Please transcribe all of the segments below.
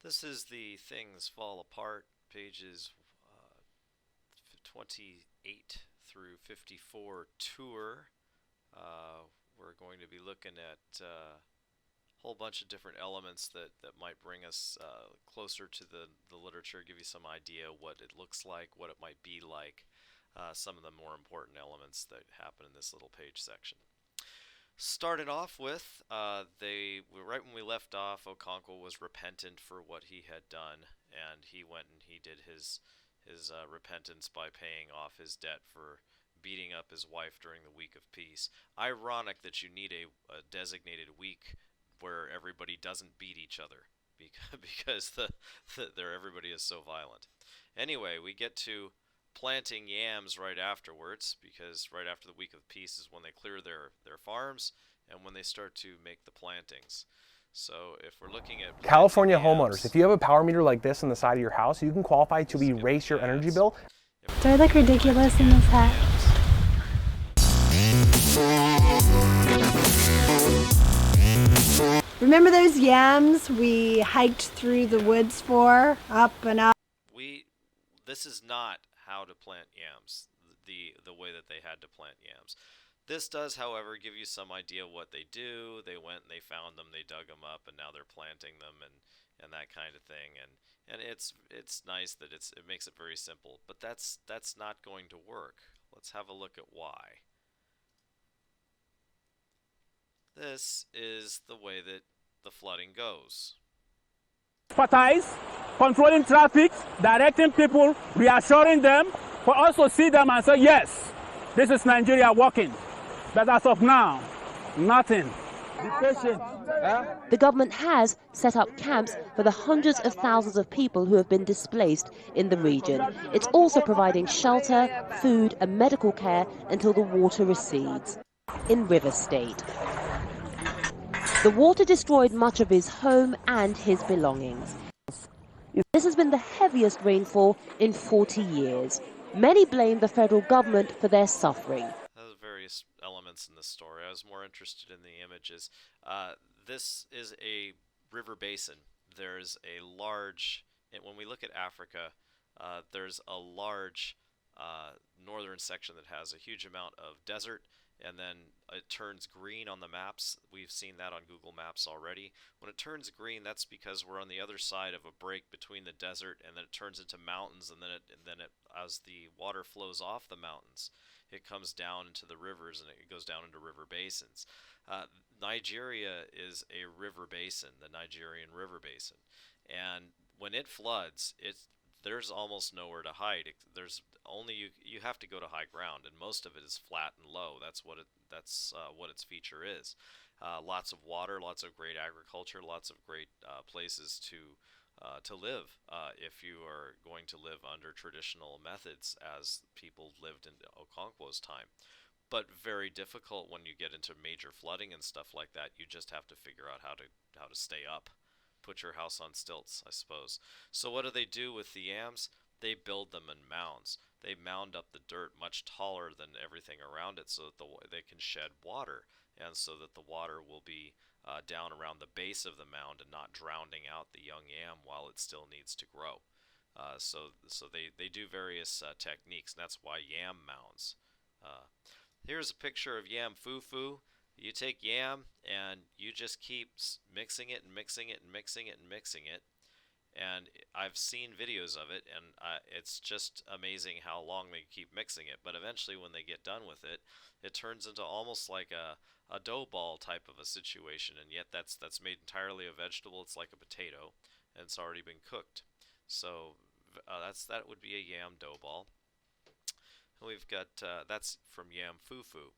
This is the Things Fall Apart, pages 28 through 54 tour. We're going to be looking at a whole bunch of different elements that might bring us closer to the literature, give you some idea what it looks like, what it might be like, some of the more important elements that happen in this little page section. Started off with they right when we left off, Okonkwo was repentant for what he had done, and he went and he did his repentance by paying off his debt for beating up his wife during the week of peace. Ironic that you need a designated week where everybody doesn't beat each other because everybody is so violent. Anyway, we get to planting yams right afterwards, because right after the week of peace is when they clear their farms and when they start to make the plantings. So if we're looking at California homeowners, yams, if you have a power meter like this on the side of your house, you can qualify to skip erase your the energy ads. bill. If Do I we're look looking at ridiculous in planting this hat? yams, Remember those yams we hiked through the woods for, up and up? this is not how to plant yams, the way that they had to plant yams. This does, however, give you some idea what they do. They went and they found them, they dug them up, and now they're planting them and that kind of thing. And it's nice that it makes it very simple. But that's not going to work. Let's have a look at why. This is the way that the flooding goes. Expertise, controlling traffic, directing people, reassuring them, for us to see them and say, yes, this is Nigeria working. But as of now, nothing. Be patient. The government has set up camps for the hundreds of thousands of people who have been displaced in the region. It's also providing shelter, food and medical care until the water recedes. In River State, the water destroyed much of his home and his belongings. This has been the heaviest rainfall in 40 years. Many blame the federal government for their suffering. There's various elements in this story. I was more interested in the images. This is a river basin. There's a large, and when we look at Africa, there's a large northern section that has a huge amount of desert, and then it turns green on the maps. We've seen that on Google Maps already. When it turns green, that's because we're on the other side of a break between the desert, and then it turns into mountains, and then it as the water flows off the mountains, it comes down into the rivers, and it goes down into river basins. Nigeria is a river basin, the Nigerian River Basin, and when it floods, there's almost nowhere to hide. There's only you have to go to high ground, and most of it is flat and low. That's what its feature is. Lots of water, lots of great agriculture, lots of great places to live if you are going to live under traditional methods as people lived in Okonkwo's time. But very difficult when you get into major flooding and stuff like that. You just have to figure out how to stay up. Put your house on stilts, I suppose. So what do they do with the yams? They build them in mounds. They mound up the dirt much taller than everything around it, so that they can shed water, and so that the water will be down around the base of the mound and not drowning out the young yam while it still needs to grow. So they do various techniques, and that's why yam mounds. Here's a picture of yam fufu. You take yam and you just keep mixing it and mixing it and mixing it and mixing it. And I've seen videos of it, and it's just amazing how long they keep mixing it. But eventually, when they get done with it, it turns into almost like a dough ball type of a situation. And yet that's made entirely of vegetable. It's like a potato, and it's already been cooked. So that would be a yam dough ball. And we've got that's from yam fufu.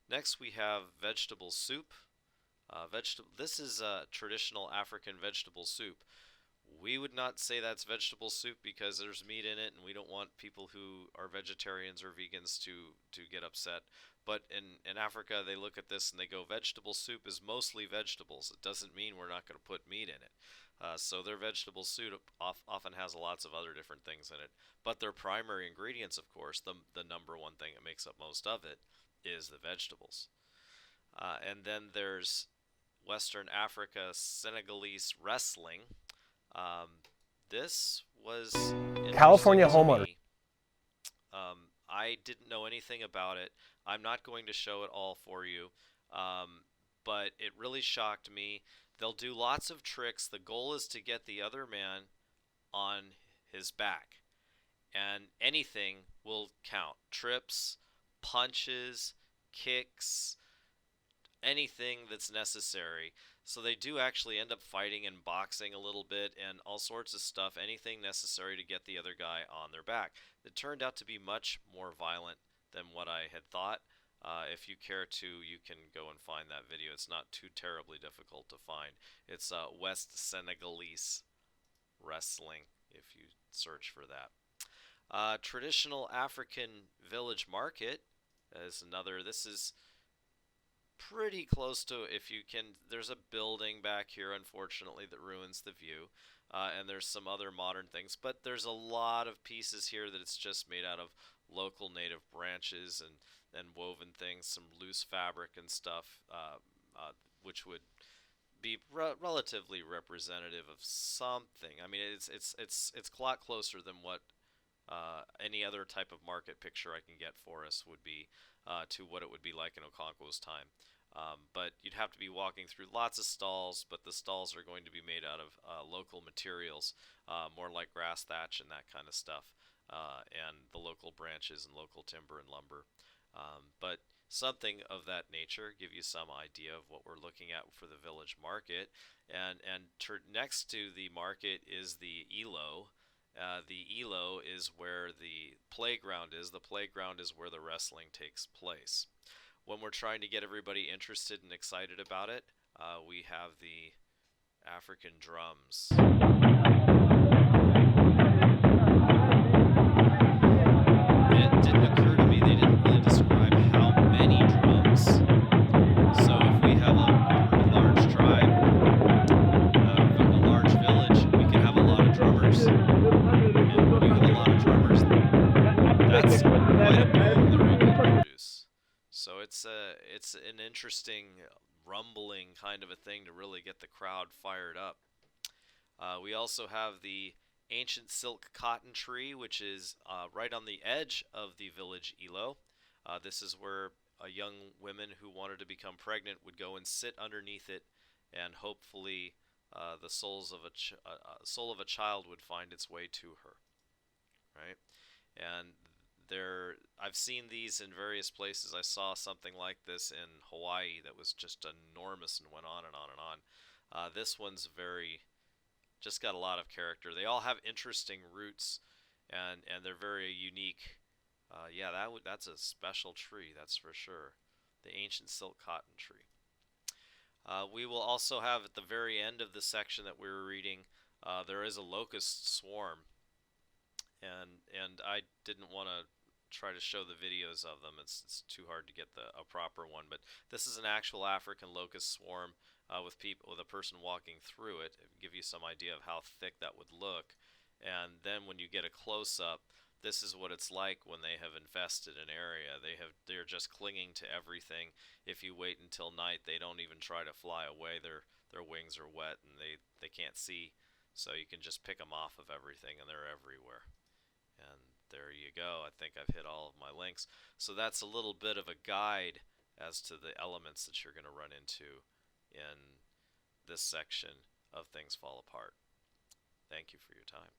Next, we have vegetable soup. This is a traditional African vegetable soup. We would not say that's vegetable soup because there's meat in it, and we don't want people who are vegetarians or vegans to get upset. But in Africa, they look at this and they go, vegetable soup is mostly vegetables. It doesn't mean we're not going to put meat in it. So their vegetable soup often has lots of other different things in it. But their primary ingredients, of course, the number one thing that makes up most of it, is the vegetables. And then there's Western Africa Senegalese wrestling. This was California interesting to homeowner. me. I didn't know anything about it. I'm not going to show it all for you, but it really shocked me. They'll do lots of tricks. The goal is to get the other man on his back, and anything will count. Trips, punches, kicks, anything that's necessary. So they do actually end up fighting and boxing a little bit and all sorts of stuff, anything necessary to get the other guy on their back. It turned out to be much more violent than what I had thought. If you care to, you can go and find that video. It's not too terribly difficult to find. It's West Senegalese wrestling, if you search for that. Traditional African village market is another. This is pretty close to, if you can, there's a building back here, unfortunately, that ruins the view. And there's some other modern things, but there's a lot of pieces here that it's just made out of local native branches and woven things, some loose fabric and stuff, which would be relatively representative of something. I mean, it's a lot closer than what any other type of market picture I can get for us would be to what it would be like in Okonkwo's time. But you'd have to be walking through lots of stalls, but the stalls are going to be made out of local materials, more like grass thatch and that kind of stuff, and the local branches and local timber and lumber. But something of that nature, give you some idea of what we're looking at for the village market. And next to the market is the Elo. The Elo is where the playground is. The playground is where the wrestling takes place. When we're trying to get everybody interested and excited about it, we have the African drums. It didn't occur to me, they didn't really describe how many drums. So if we have a large tribe, a large village, we can have a lot of drummers. And when you have a lot of drummers, that's quite a boom they're able to produce. So it's an interesting rumbling kind of a thing to really get the crowd fired up. We also have the ancient silk cotton tree, which is right on the edge of the village Elo. This is where young women who wanted to become pregnant would go and sit underneath it, and hopefully the soul of a child would find its way to her. Right? And I've seen these in various places. I saw something like this in Hawaii that was just enormous and went on and on and on. This one's just got a lot of character. They all have interesting roots, and they're very unique. Yeah, that's a special tree, that's for sure. The ancient silk cotton tree. We will also have at the very end of the section that we were reading, there is a locust swarm. And I didn't want to try to show the videos of them. It's too hard to get a proper one. But this is an actual African locust swarm with a person walking through it. It'll give you some idea of how thick that would look. And then when you get a close-up, this is what it's like when they have infested an area. They're just clinging to everything. If you wait until night, they don't even try to fly away. Their wings are wet and they can't see. So you can just pick them off of everything, and they're everywhere. And there you go. I think I've hit all of my links. So that's a little bit of a guide as to the elements that you're going to run into in this section of Things Fall Apart. Thank you for your time.